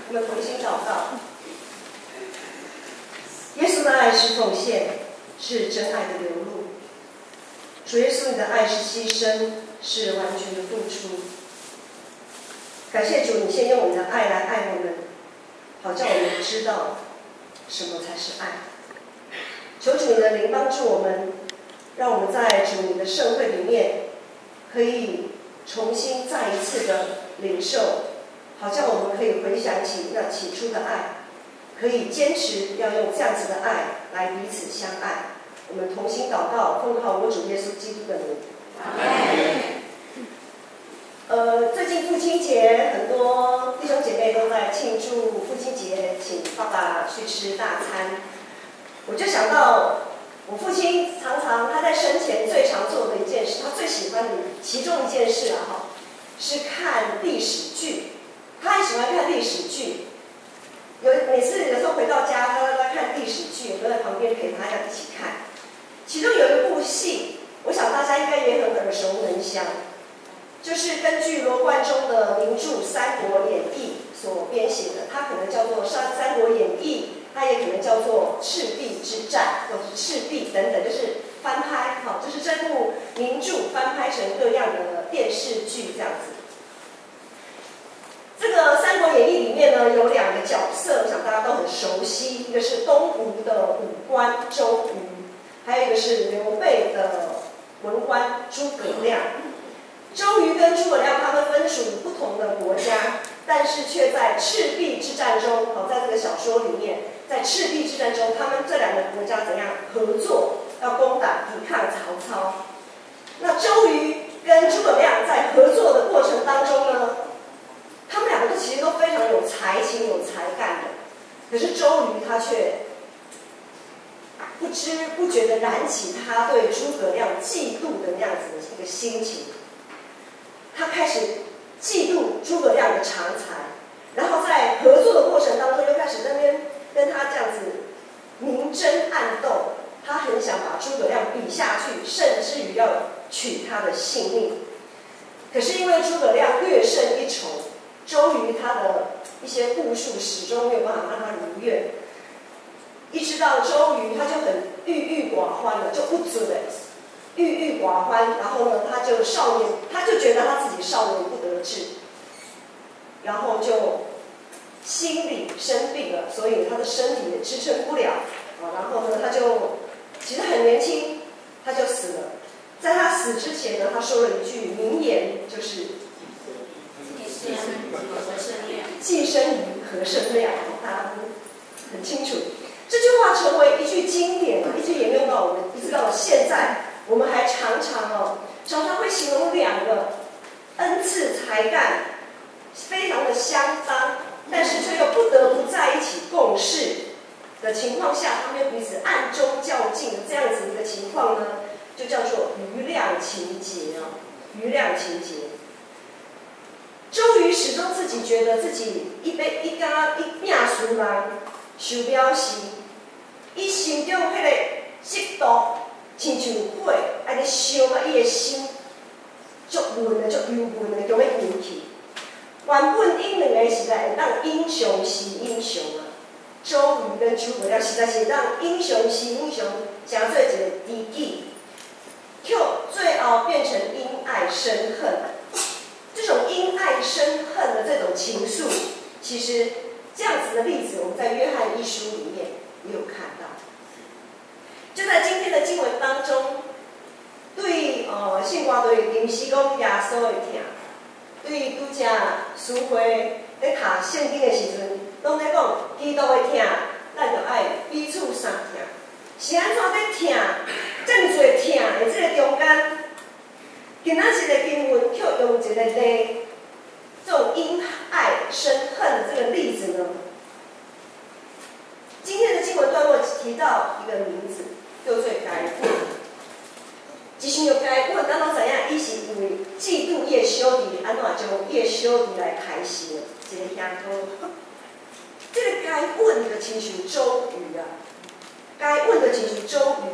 我们同心祷告。耶稣的爱是奉献，是真爱的流露。主耶稣，你的爱是牺牲，是完全的付出。感谢主，你先用你的爱来爱我们，好叫我们知道什么才是爱。求主你的灵帮助我们，让我们在主你的圣会里面，可以重新再一次的领受，好叫我们可以回想起那起初的爱，可以坚持要用这样子的爱来彼此相爱。我们同心祷告，奉靠我主耶稣基督的名。阿们。最近父亲节，很多弟兄姐妹都在庆祝父亲节，请爸爸去吃大餐。我就想到，我父亲常常他在生前最常做的一件事，他最喜欢的其中一件事是看历史剧。他很喜欢看历史剧，每次有时候回到家，他都在看历史剧，我都在旁边陪他一起看。其中有一部戏，我想大家应该也很耳熟能详，就是根据罗贯中的名著《三国演义》所编写的，它可能叫做《三国演义》，它也可能叫做《赤壁之战》或者是赤壁等等，就是翻拍，就是这部名著翻拍成各样的电视剧这样子。这个《三国演义》里面呢，有两个角色，我想大家都很熟悉，一个是东吴的武官周瑜，还有一个是刘备的文官诸葛亮。周瑜跟诸葛亮他们分属不同的国家，但是却在赤壁之战中，在这个小说里面，在赤壁之战中，他们这两个国家怎样合作，要攻打抵抗曹操。那周瑜跟诸葛亮在合作的过程当中呢，他们两个其实都非常有才情、有才干的，可是周瑜他却不知不觉地燃起他对诸葛亮嫉妒的那样子的一个心情。他开始嫉妒诸葛亮的长才，然后在合作的过程当中，又开始在那边跟他这样子明争暗斗。他很想把诸葛亮比下去，甚至于要取他的性命。可是因为诸葛亮略胜一筹，周瑜他的一些部署始终没有办法让他如愿。一直到周瑜他就很郁郁寡欢了，就不准了。郁郁寡欢，然后呢，他就觉得他自己少年不得志，然后就心里生病了，所以他的身体也支撑不了，然后呢，他就其实很年轻，他就死了。在他死之前呢，他说了一句名言，就是既生瑜何生亮，大家都很清楚。这句话成为一句经典，一直沿用到我们，一直到了现在。我们还常常会形容两个恩赐才干非常的相当，但是却又不得不在一起共事的情况下，他们又彼此暗中较劲的这样子一个情况呢，就叫做余量情节余量情节。周瑜始终自己觉得自己一命输人，受不了时，伊心中迄个嫉妒。亲像火，安尼烧啊，伊的心足闷的、足忧闷的，就要燃去。原本因两个实在会当英雄是英雄周瑜跟诸葛亮实在是当英雄是英雄，成做一个知己，却最后变成因爱生恨。这种因爱生恨的这种情愫，其实这样子的例子，我们在约翰一书里面也有看到。就在今天的经文当中，对信我对临时讲耶稣的疼，对拄则思会咧读圣经的时阵，拢咧讲基督的疼，咱就爱彼此相疼。是安怎咧疼？这么多疼的这个中间，今仔日的经文却用一个例，这种因爱生恨的这个例子呢？今天的经文段落提到一个名字。叫做该本，一想到该本，咱拢知影，伊是因为嫉妒伊的小弟，安怎将伊的小弟来开始的一个乡土。这个该本就亲像周瑜该本就亲像周瑜，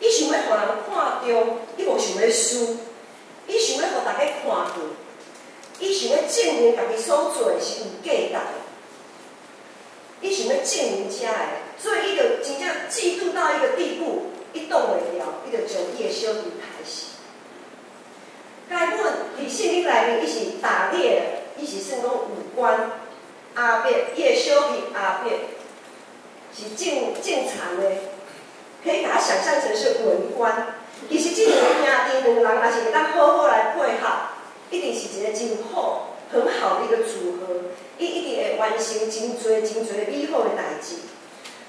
伊想要互人看中，伊无想要输，伊想要互大家看见，伊想要证明家己所做的是有价值的。想要进人家的，所以伊就真正嫉妒到一个地步，伊挡袂了，伊就将伊的小弟杀死。该本伫圣经内面，伊是打猎的，伊是算讲武官阿伯，伊的小弟阿伯是正常的，可以把它想象成是文官。其实这两个兄弟两人，若是会当好好来配合，一定是一个真好、很好的一个组合。伊一定会完成真侪美好的代志。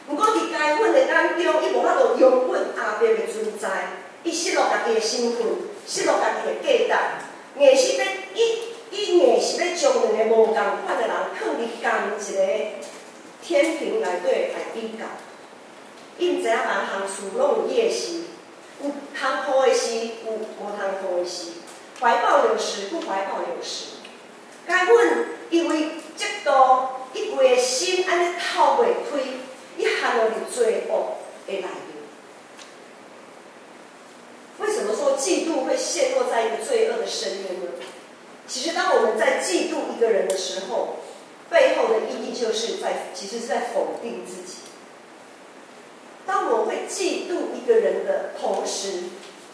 不过伫该本的当中，伊无法度拥护阿伯的存在，伊失落家己的身份，失落家己的价值，硬是要硬是要将两个无共款的人放伫同一个天平内底来比较。伊毋知影万项事拢有伊的时，有通好的时，有无通好的时，怀抱有时，不怀抱有时。该本因为嫉妒，伊规个心安尼透袂开，伊陷入伫罪恶的内面。为什么说嫉妒会陷落在一个罪恶的深渊呢？其实，当我们在嫉妒一个人的时候，背后的意义就是其实是在否定自己。当我们会嫉妒一个人的同时，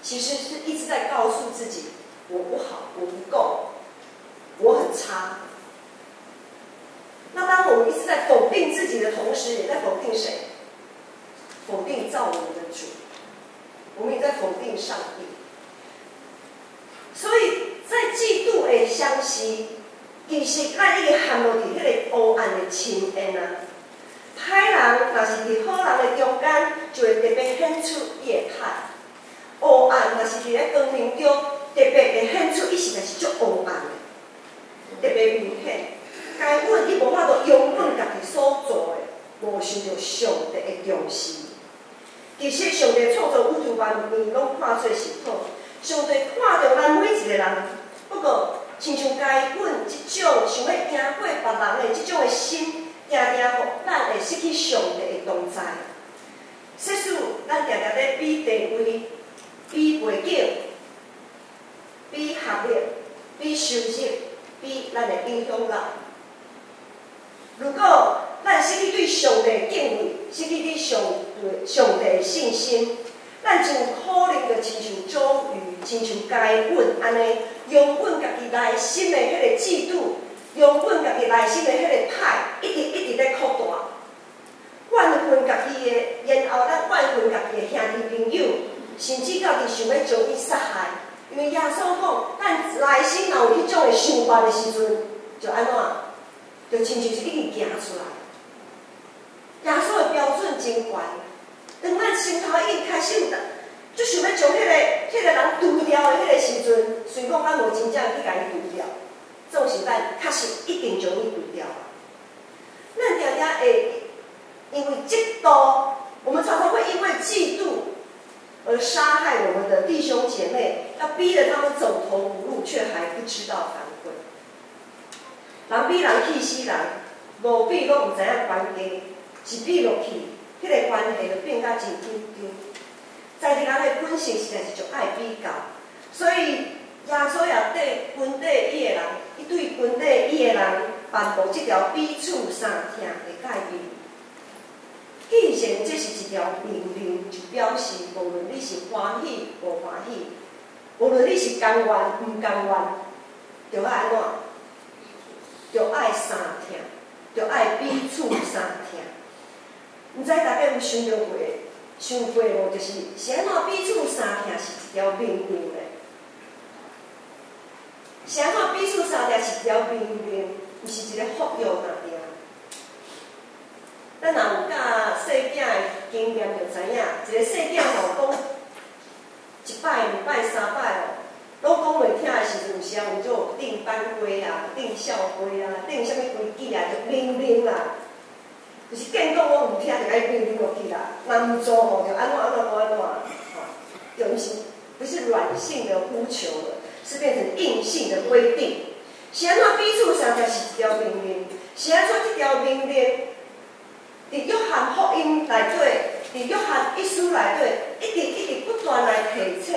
其实是一直在告诉自己：我不好，我不够，我很差。那当我们一直在否定自己的同时，也在否定谁？否定造我们的主，我们也在否定上帝。所以在嫉妒的相时，其实咱已经陷入伫迄个黑暗的深渊啊。歹人若是伫好人的中间，就会特别显出伊的歹；黑暗若是伫咧光明中，特别会显出伊实在是足黑暗的，特别明显。该本伊无法度拥护家己所做的，无受到上帝的重视。其实上帝创造宇宙万物，拢看做是好。上帝看到咱每一个人，不过亲像该本即种想要赢过别人的即种的心，定定互咱会失去上帝的同在。即使咱常常咧比地位、比背景、比学历、比收入、比咱的影响力。如果咱失去对上帝的敬畏，失去对上帝的信心，咱就有可能就亲像周瑜、亲像该本安尼，用阮家己内心的迄个嫉妒，用阮家己内心的迄个歹，一直咧扩大，怨恨家己的，然后咱怨恨家己的兄弟朋友，甚至到底想要将伊杀害。因为耶稣讲，咱内心若有迄种的想法的时阵，就安怎？就亲像是已经行出来。耶稣的标准真悬，当咱心头已经开始有就想要将迄个人除掉的迄个时阵，虽讲咱无真正去甲伊除掉，总是咱确实一定将伊除掉。咱常常会因为嫉妒，我们常常会因为嫉妒而杀害我们的弟兄姐妹，要逼得他们走投无路，却还不知道反悔。人比人气死人，无比拢毋知影关系，一比落去，迄个关系就变甲真紧张。在地人的本性实在是就爱比较，所以耶稣也对军队伊的人，伊对军队伊的人颁布这条彼此相听的诫命。既然这是一条命令，就表示无论你是欢喜无欢喜，无论你是甘愿毋甘愿，就要安怎？就爱相听，就爱彼此相听。毋知大家有想到过？想过无？是安怎彼此相听是一条命令嘞？是安怎彼此相听是一条命令，毋是一个服务那尔。咱若有教细囝的经验，就知影，一个细囝吼讲一摆、2摆、3摆哦，拢讲袂听的时阵，有时候就定班规啊、定校规啊、定啥物规矩啊，就命令啦。就是见讲我毋听，就该命令落去啦。若毋做吼，就安怎，就不是软性的呼求了，是变成硬性的规定。是安怎彼此相听是一条命令？是安怎这条命令？伫约翰福音内底，伫约翰一书内底，一直不断来提醒，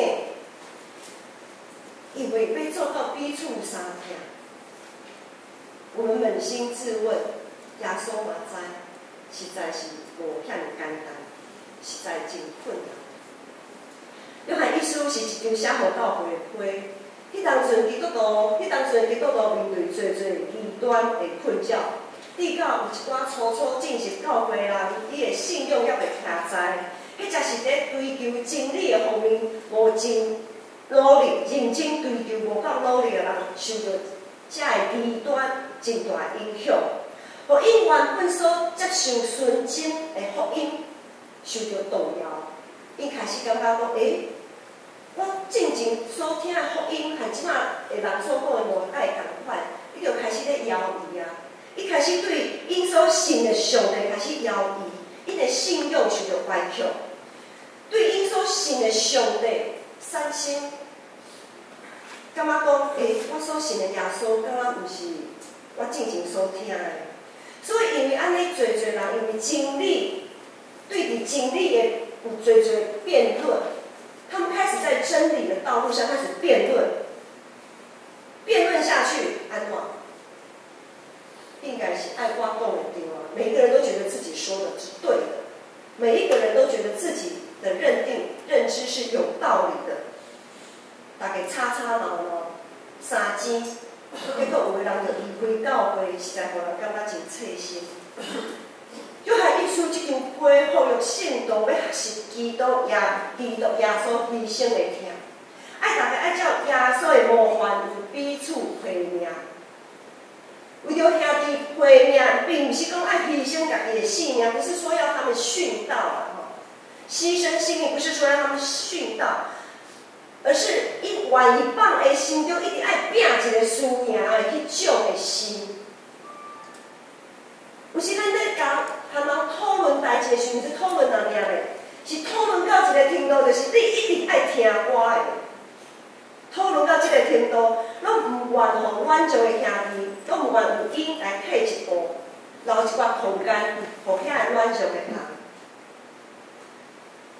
因为要做到彼此相听，我们扪心自问，耶稣嘛知，实在是无遐尼简单，实在真困难。约翰一书是一张写互教会的批。迄当阵基督徒面对侪异端的困扰，至到有一寡初初进入教会的人，伊的信仰还袂徛在，迄才是咧追求真理的方面无真努力，认真追求无够努力的人，受到遮个异端真大影响，互因原本所接受纯真的福音受到动摇，因开始感觉讲，我进前所听的福音，和即马的人所讲的无解共款，伊就开始咧犹豫啊。伊开始对因所信的上帝开始犹豫，因的信仰受到歪曲，对因所信的上帝产生感觉讲，我所信的耶稣，敢若毋是我进前所听的。所以因为安尼，侪人因为真理，对伫真理的有侪辩论。他们开始在真理的道路上开始辩论，辩论下去，安怎？应该是爱挖洞的地方。每一个人都觉得自己说的是对的，每一个人都觉得自己的认知是有道理的。大家吵吵闹闹，三更，结果有的人就离开教会，实在互人感觉真刺心。约翰一书这张批，呼吁信徒要学习基督耶稣牺牲的听，爱大家爱照耶稣的模范，有彼此陪命。为着兄弟陪命，并不是讲爱牺牲家己的性命，不是说要他们殉道啊，牺牲性命不是说让他们殉道，而是伊愿意放在心中，一直爱拼一个输赢的迄种的心。不是咱咧讲，和人讨论代志的时阵是讨论人尔嘞，是讨论到一个程度，就是你一直爱听我的。讨论到这个程度，咱唔愿互阮众的兄弟，咱唔愿有因来退一步，留一寡空间，互遐个阮众的人。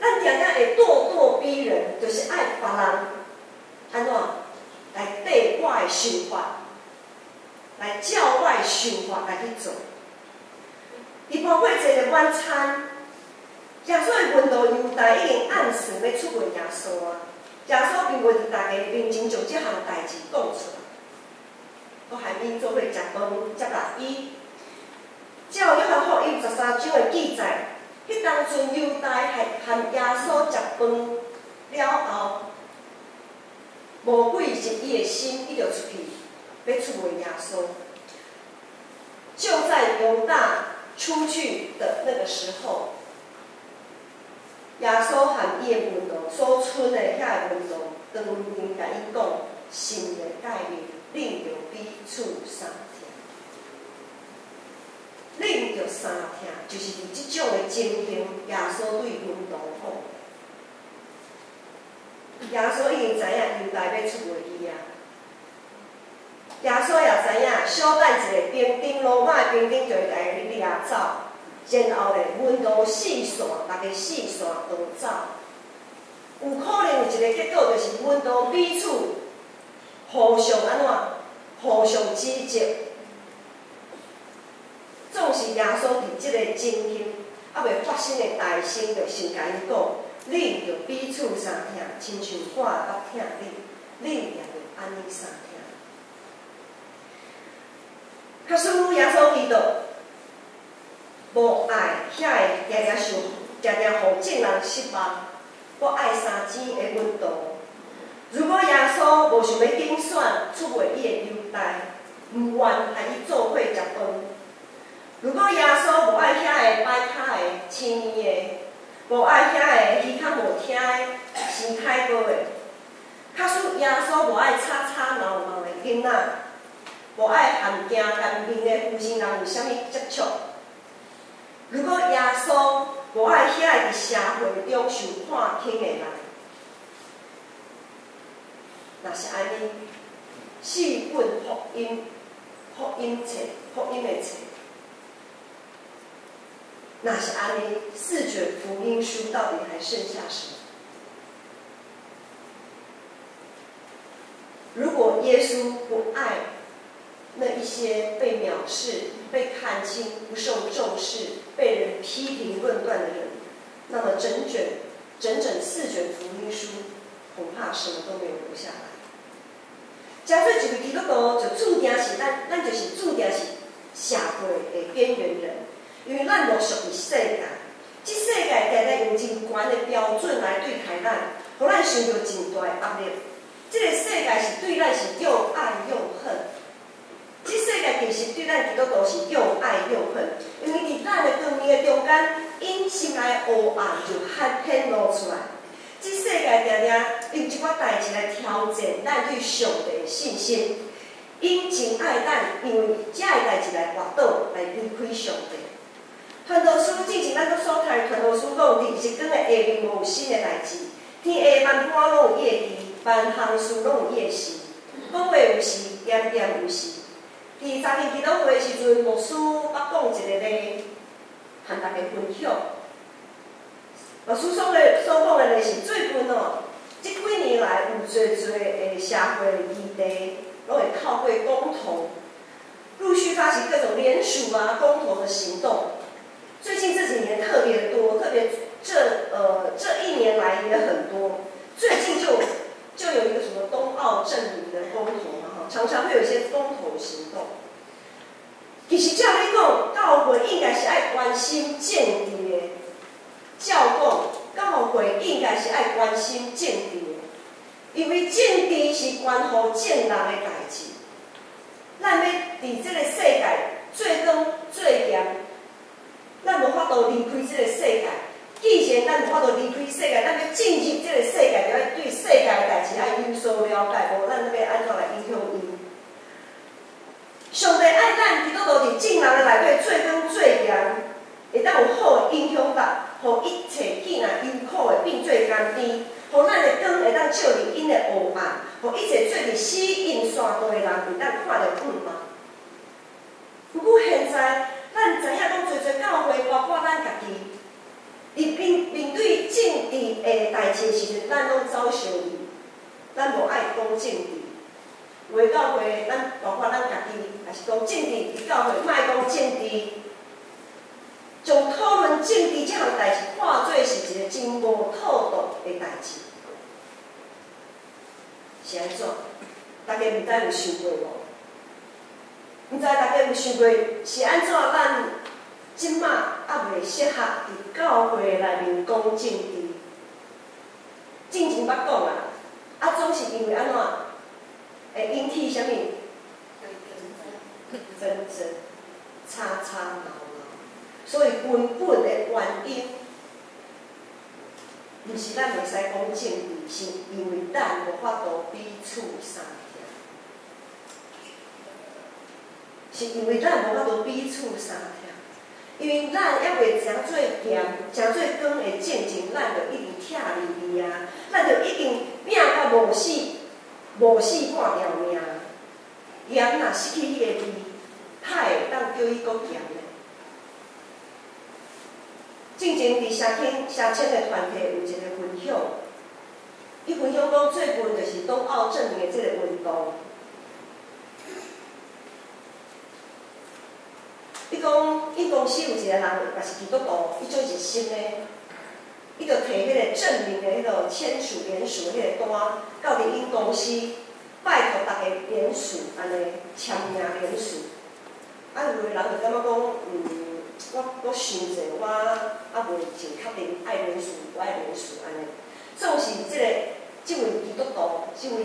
咱常常会咄咄逼人，就是爱别人安怎来对我的想法，来照我的想法来去做。伊包括坐咧晚餐，耶稣的门徒犹大已经暗示要出卖耶稣啊。耶稣并袂伫大家面前将这项代志讲出来，我喊因做伙食饭接纳伊。照约翰福音13章的记载，迄当阵犹大和耶稣食饭了后，魔鬼入伊的心，伊就出去要出卖耶稣。就在犹大出去的那个时候，耶稣和伊的门徒所剩的遐个门徒，当面甲伊讲新的概念，恁着彼此相听。恁着相听，就是伫即种的情形，耶稣对门徒讲。耶稣已经知影犹大要出卖伊啊。耶稣也知影，小等一个兵丁，罗马的兵丁就会甲伊掠走。然后咧，门徒四散，大家四散逃走。有可能有一个结果，就是门徒彼此互相安怎，互相指责。总是耶稣伫即个情形还未发生的大事，就先甲伊讲：恁着彼此相听，亲像我捌听恁，恁也着安尼相听。假使耶稣基督无爱遐个常常互众人失望，我爱三更的门徒。如果耶稣无想要竞选出卖伊的犹大，毋愿和伊做伙食饭；如果耶稣无爱遐个摆卡的青面的，无爱遐个耳较无听的生太高的，假使耶稣无爱吵吵闹闹的囡仔，无爱含惊干面的负心人有啥物接触？如果耶稣无爱遐个伫社会中受看轻的人，若是安尼，四本福音的册，若是安尼，4卷福音书到底还剩下什么？如果耶稣不爱那一些被藐视、被看轻、不受重视、被人批评论断的人，那么整整4卷福音书，恐怕什么都没有留下来。假做一位基督徒，就注定是咱就是注定是社会的边缘人，因为咱无属于世界，这世界常常用真悬的标准来对待咱，互咱受到真大的压力。这个世界是对咱是又爱又恨，这世界其实对咱基督徒是又爱又恨，因为伫咱的光明的中间，因心内的黑暗就显露出来。这世界常常用一寡代志来挑战咱对上帝的信心，因真爱咱，因为这个代志来滑倒，来离开上帝。传道书之前咱所读的传道书讲，伫日光的下面无有新的代志，天下万般拢有伊的志，万项事拢有伊的时，讲话有时，点点有时。伫昨天祈祷会的时阵，牧师捌讲一个咧，和大家分享。牧师所讲的咧是最近哦，这几年来有侪的社会议题，拢会透过公投，陆续发起各种联署啊、公投的行动。最近这几年特别的多，特别这1年来也很多。最近就有一个什么冬奥证明的公投嘛，常常会有一些公投行动。其实照你讲，教会应该是爱关心政治的。照讲，教会应该是爱关心政治的，因为政治是关乎正人的代志。咱要伫这个世界做光做盐，咱无法度离开这个世界。既然咱无法度离开世界，咱要进入这个世界，就要对世界的代志爱有所了解，无咱要安怎来影响伊？上帝爱咱基督徒伫正人的内底做光做盐，会当有好的影响力。互一切囝仔忧苦的变做甘甜，互咱的光会当照入因的黑暗，互一切做伫死荫山道的人会当看到光芒。不过现在，咱知影讲侪教会，包括咱家己，伫面对政治的代志时阵，咱拢走相离，咱无爱讲政治。有的教会，咱包括咱家己，也是讲政治，伫教会莫讲政治。将讨论政治这项代志看做是一个真无妥当的代志，是安怎？大家毋知有想过无？毋知大家有想过是安怎？咱即马还袂适合伫教会内面讲政治。之前捌讲啊，总是因为安怎会引起啥物纷争、吵闹。所以根本的原因，毋是咱袂使讲政治，是因为咱无法度彼此相听，是因为咱无法度彼此相听，因为咱还袂诚做咸、诚做光的见证，咱就一定忝离离啊，咱就一定拼到无死半条命。盐若失去迄个味，还会当叫伊搁咸咧。之前伫社青的团体有一个分享，伊分享讲最近就是冬奥证明的这个运动。伊讲，因公司有一个人也是基督徒，伊做热心的，伊就摕迄个证明的迄个签署联署迄个单，到伫因公司拜托大家联署，安尼签名联署。啊，有个人就感觉讲，我想者，我还袂真确定爱联署不爱联署安尼。总是这位基督徒，这位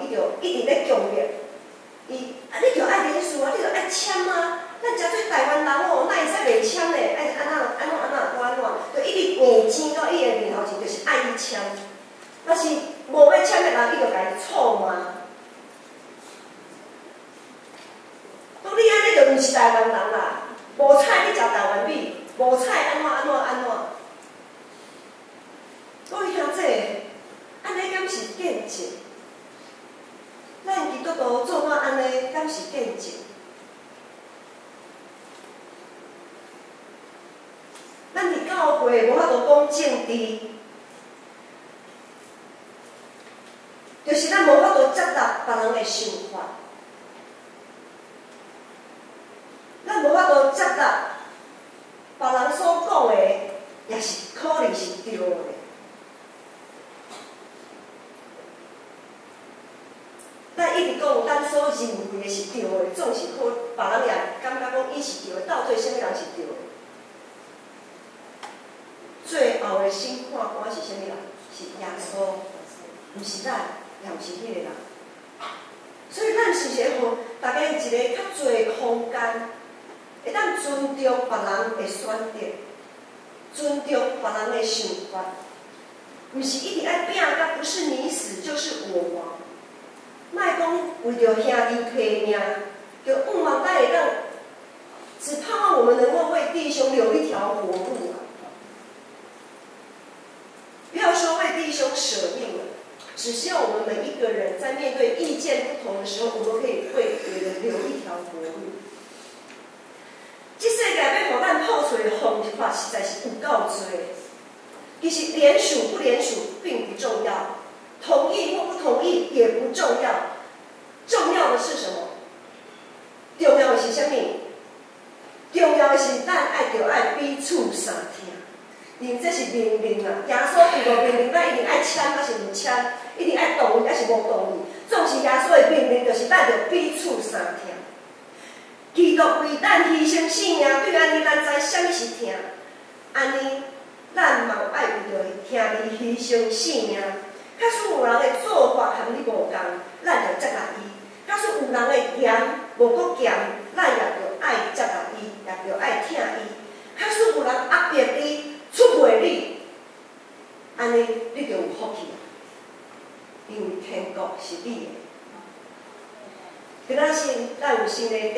伊就一直咧强调，你就爱联署啊，你就爱签啊。咱诚做台湾人哦，哪会使袂签咧？爱安怎，就一直硬争到伊的面头前，就是爱伊签。若是无要签的人，伊就甲伊错骂。讲你安尼就毋是台湾人啦。无菜你食台湾米，无菜安怎？各位兄姐，安尼敢是见证？咱基督徒做哪安尼敢是见证？咱伫教会无法度讲政治，就是咱无法度接纳别人的想法。无接纳别人所讲的，也是可能是对的。咱一直讲，咱所认为的是对的，总是可别人也感觉讲伊是对的，到底什么人是对的？最后的审判官是什么人？是耶稣，毋是咱，也毋是迄个人。所以咱是会互大家一个较侪空间，会当尊重别人的选择，尊重别人的想法，毋是一直爱拼甲不是你死就是我亡。莫讲为着兄弟赔命，就望咱会当，只盼望我们能够为弟兄留一条活路啊！不要说为弟兄舍命了，只希望我们每一个人在面对意见不同的时候，我们可以为别人留一条活路。这世界要互咱透出的方法实在是有够多。其实联署不联署并不重要，同意或不同意也不重要，重要的是什么？重要的是什么？重要的是咱爱彼此相听。因为这是命令啊！耶稣伊个命令，咱一定爱签还是毋签？一定爱同意还是无同意？总是耶稣的命令，就是咱着彼此相听。基督为咱牺牲性命，对安尼咱知啥物是听？安尼咱嘛有爱为着兄弟牺牲性命。假使有人的做法和你无共，咱着接纳伊；假使有人的嫌无够嫌，咱也着爱接纳伊，也着爱听伊。假使有人压迫你，出卖你，安尼你就有福气，因为天国是你的。今仔日咱有新的顶，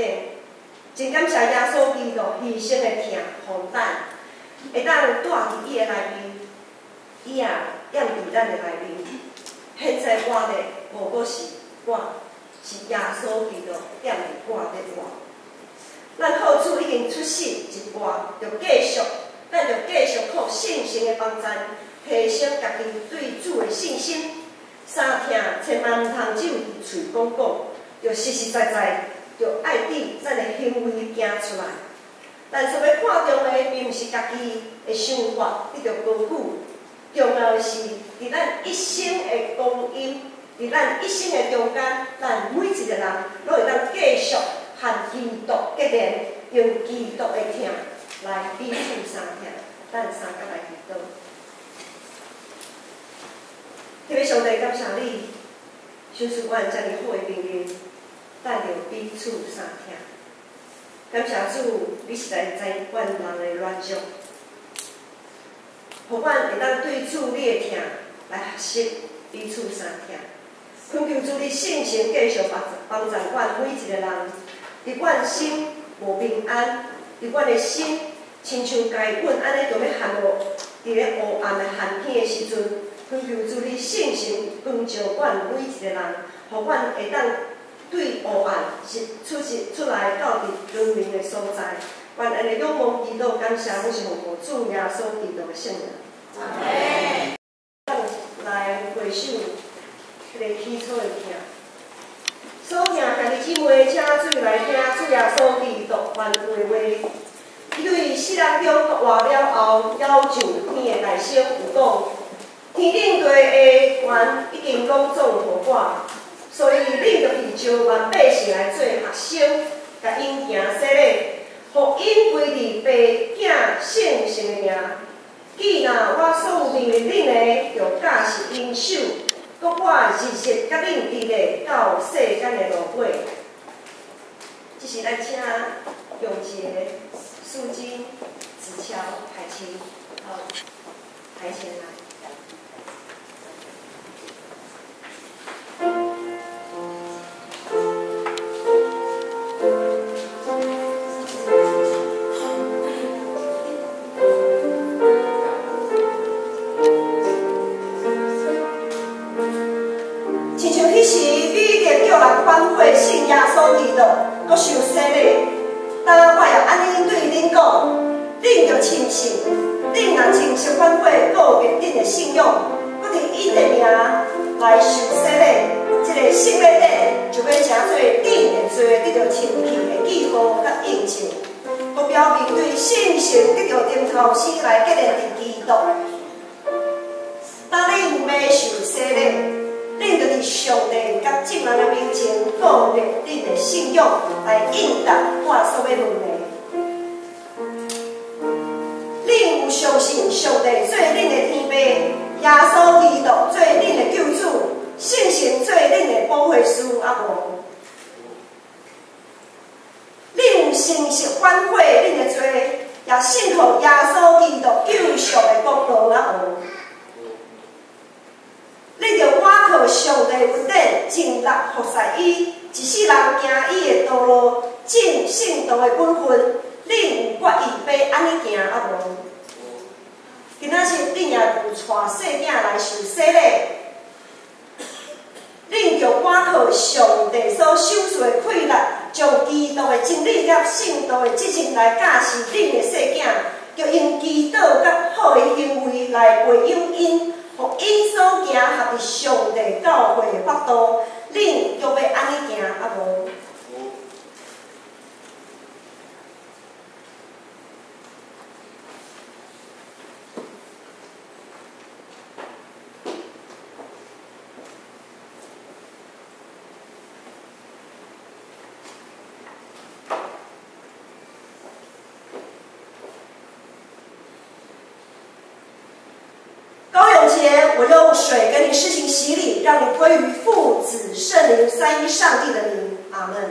真感谢耶稣基督牺牲的疼，互咱会当住伫伊的内面，伊也踮伫咱的内面。现在我的无过是我，是耶稣基督踮伫我的我。咱靠主已经出世一我，就继续。咱就继续靠信心的帮助，提升家己对主的信心。三听千万毋通只有伫嘴讲，就实实在在，就爱伫咱的行为行出来。咱所要看重的，并毋是家己的想法得到高举，重要的是伫咱一生的光阴，伫咱一生的中间，咱每一个人都会当继续和基督结连，用基督的听。来彼此相听，咱三甲来祈祷。特别上帝感谢你，赏赐阮遮尔好的命运，咱着彼此相听。感谢主，你实在知阮人的软弱，互阮会当对主你的听来学习彼此相听。恳求主你圣神继续帮助阮每一个人，伫阮心无平安，伫阮的心。亲像该阮安尼，就要陷落伫咧黑暗的寒天的时阵，恳求主你圣神光照阮每一个人，互阮会当对黑暗出来到伫光明的所在。愿安尼仰望祈祷，感谢我是奉主耶稣基督的圣名。阿门。来回首迄个起初的听，所听家己姊妹，请注来听主耶稣基督万有的话。伊对世人中活了后，要求天的大声有讲，天顶地的权已经拢总互我，所以恁着去招万百姓来做学生，甲因行洗礼，互因归伫爸囝圣神的名。既然我所有命令恁的，着教是因手，搁我日日甲恁伫咧到世间的路尾。这是咱请用一个。素金、纸条、海琴，到台前来。亲像迄时，你一定叫人反悔信耶稣基督，搁受洗礼。当我也安尼对恁讲，恁着清醒，恁若清晰反悔，告别恁的信仰，搁伫伊的名来受洗礼，这个圣礼典就要成做恁的罪得到清气的记号甲印证。性得到顶头生来建立伫基督。当恁未受洗礼，恁就伫上帝甲众人的面前告别恁的信仰，来应答我所要问的。恁有相信上帝做恁的天父，耶稣基督做恁的救主，圣神做恁的保惠师啊无？恁有诚实反悔恁的罪，也信靠耶稣基督救赎的功劳啊无？恁着倚靠上帝恩典，尽力服侍伊，一世人行伊的道路，尽圣道的本分。恁有决意要安尼行啊无？今仔日恁也有带细囝来受洗礼，恁着倚靠上帝所手出的快乐，将基督的真理甲圣道的职责来教示恁的细囝，着用基督甲好的行为来培养因。互因所行合伫上帝教会的法度，恁要安尼行啊无？我用水给你施行洗礼，让你归于父、子、圣灵三一上帝的名。阿门。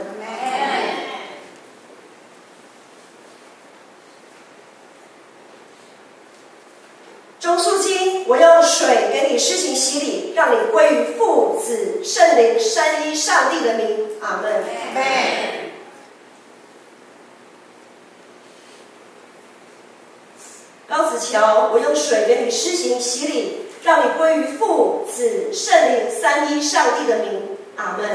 钟书经，我用水给你施行洗礼，让你归于父、子、圣灵三一上帝的名。阿门。高子乔，我用水给你施行洗礼，让你归于父、子、圣灵三一上帝的名。阿门。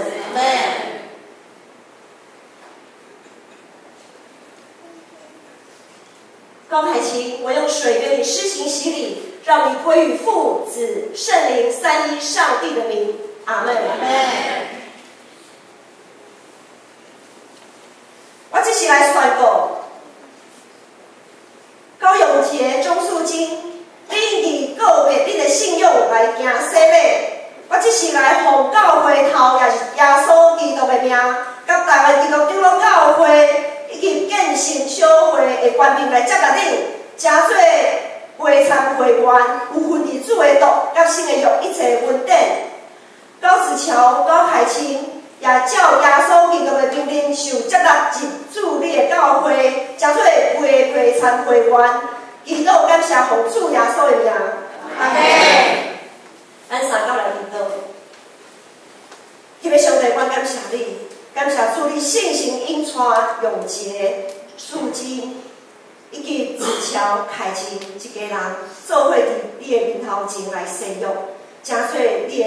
高海清，我用水给你施行洗礼，让你归于父、子、圣灵三一上帝的名。阿门。我这是来宣告。高永杰、钟素金，恁以告别恁的信仰来行洗礼。我只是来奉教会头，也是耶稣基督的名，甲台湾基督长老教会以及建成小会的官兵来接纳恁，加做会参会员，有份伫主的道甲新的约一切恩典。高子乔、高海清。也照耶稣基督的命令，受接纳入主你的教会，加做会参会员。祈祷感谢奉主耶稣的名。阿门。咱三角来祈祷。特别上帝，我感谢你，感谢主你圣神引带永杰、素金以及子乔、凯晴一家人，做伙伫你的面头前来生育，加做你的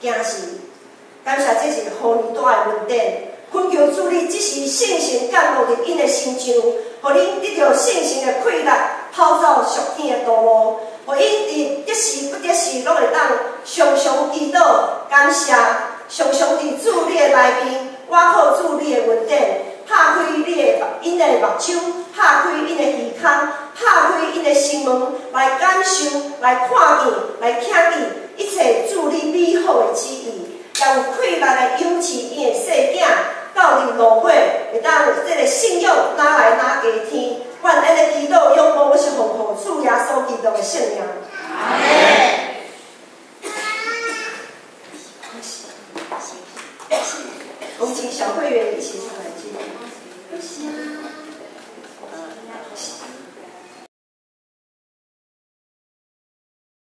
囝婿。感谢这是互你大的恩典，恳求主你即时圣神降落伫因的心上，互恁得到圣神的快乐，跑走属天的道路，互因伫得时不得时拢会当常常祈祷，感谢常常伫主你的内面，倚靠主你的恩典，拍开因的目睭，拍开因的耳孔，拍开因的心门，来感受，来看见，来听见一切主你美好的旨意。也有快乐来养饲因的细囝，到伫路尾，会当这个信仰拿来拿加天。愿安尼祈祷仰望，我是奉靠主耶稣基督的圣名。阿门。我们请小会员一起上来敬拜。